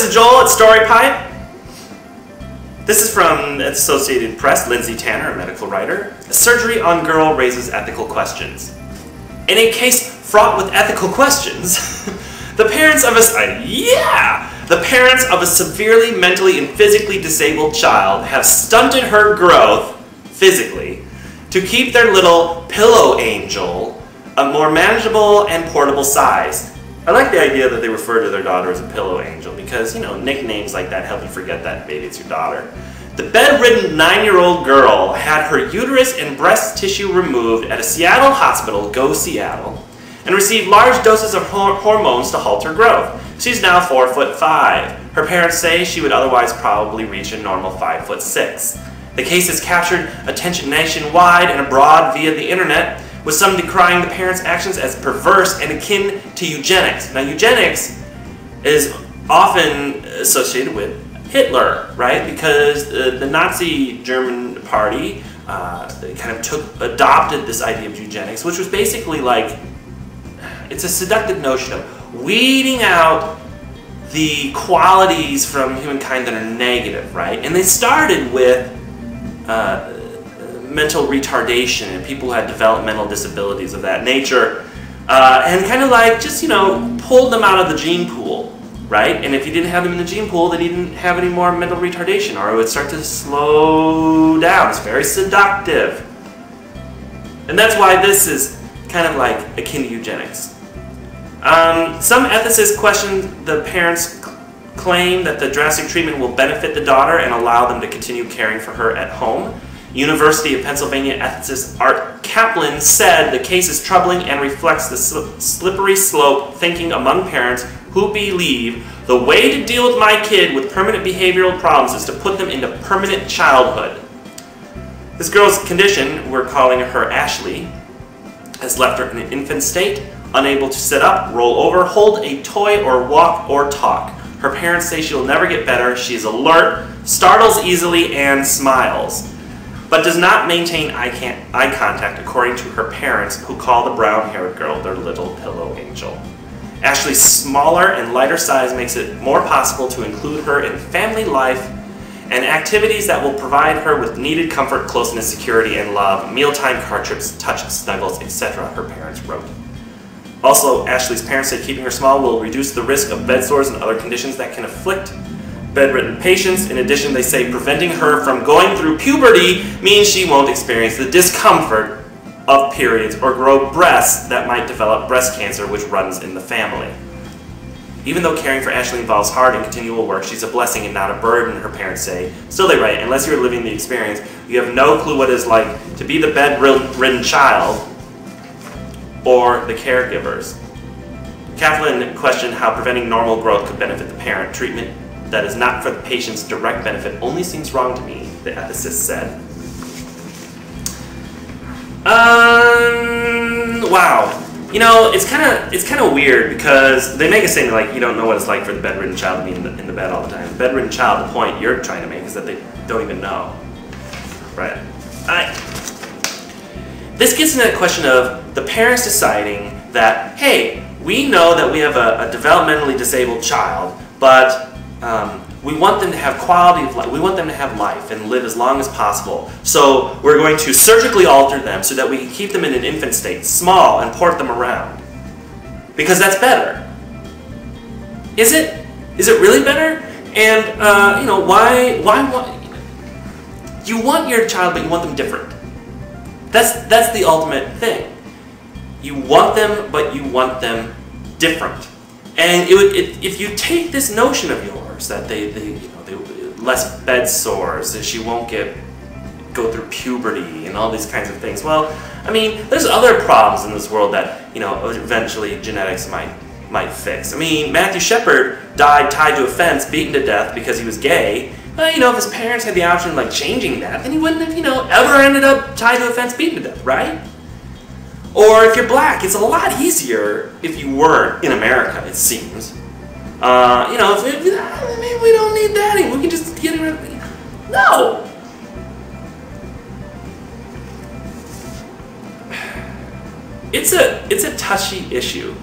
is Joel at Story Pipe. This is from Associated Press, Lindsay Tanner, a medical writer. Surgery on girl raises ethical questions. In a case fraught with ethical questions, the parents of a severely mentally and physically disabled child have stunted her growth physically to keep their little pillow angel a more manageable and portable size. I like the idea that they refer to their daughter as a pillow angel because, you know, nicknames like that help you forget that maybe it's your daughter. The bedridden 9-year-old girl had her uterus and breast tissue removed at a Seattle hospital, Go Seattle, and received large doses of hormones to halt her growth. She's now 4'5". Her parents say she would otherwise probably reach a normal 5'6". The case has captured attention nationwide and abroad via the internet, with some decrying the parents' actions as perverse and akin to eugenics. Now, eugenics is often associated with Hitler, right? Because the Nazi German party kind of adopted this idea of eugenics, which was basically like, it's a seductive notion of weeding out the qualities from humankind that are negative, right? And they started with mental retardation and people who had developmental disabilities of that nature, and kind of like just, you know, pulled them out of the gene pool, right? And if you didn't have them in the gene pool, then you didn't have any more mental retardation, or it would start to slow down. It's very seductive. And that's why this is kind of like akin to eugenics. Some ethicists question the parents' claim that the drastic treatment will benefit the daughter and allow them to continue caring for her at home. University of Pennsylvania ethicist Art Kaplan said the case is troubling and reflects the slippery slope thinking among parents who believe the way to deal with my kid with permanent behavioral problems is to put them into permanent childhood. This girl's condition, we're calling her Ashley, has left her in an infant state, unable to sit up, roll over, hold a toy, or walk or talk. Her parents say she will never get better. She is alert, startles easily, and smiles, but does not maintain eye contact, according to her parents, who call the brown-haired girl their little pillow angel. Ashley's smaller and lighter size makes it more possible to include her in family life and activities that will provide her with needed comfort, closeness, security, and love, mealtime, car trips, touch, snuggles, etc., her parents wrote. Also, Ashley's parents say keeping her small will reduce the risk of bed sores and other conditions that can afflict bedridden patients. In addition, they say preventing her from going through puberty means she won't experience the discomfort of periods or grow breasts that might develop breast cancer, which runs in the family. Even though caring for Ashley involves hard and continual work, she's a blessing and not a burden, her parents say. Still, they write, unless you're living the experience, you have no clue what it's like to be the bedridden child or the caregivers. Kaplan questioned how preventing normal growth could benefit the parent. Treatment that is not for the patient's direct benefit only seems wrong to me, the ethicist said. Wow. You know, it's kind of weird because they make a statement like you don't know what it's like for the bedridden child to be in the bed all the time. The bedridden child, the point you're trying to make is that they don't even know. Right. This gets into the question of the parents deciding that, hey, we know that we have a developmentally disabled child, but we want them to have quality of life. We want them to have life and live as long as possible. So we're going to surgically alter them so that we can keep them in an infant state, small, and port them around. Because that's better. Is it? Is it really better? And, you know, why you want your child, but you want them different. That's the ultimate thing. You want them, but you want them different. And if you take this notion of yours that they less bed sores, that she won't go through puberty and all these kinds of things. Well, I mean, there's other problems in this world that, you know, eventually genetics might fix. I mean, Matthew Shepard died tied to a fence, beaten to death because he was gay. Well, you know, if his parents had the option of like changing that, then he wouldn't have, you know, ever ended up tied to a fence, beaten to death, right? Or if you're black, it's a lot easier if you weren't in America, it seems. You know, maybe we don't need daddy, we can just get rid of it. No! It's a touchy issue.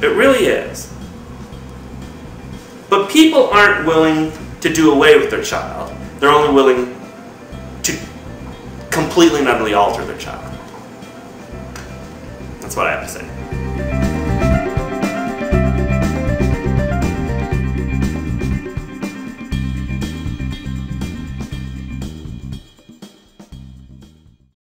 It really is. But people aren't willing to do away with their child. They're only willing to completely and utterly alter their child. That's what I have to say.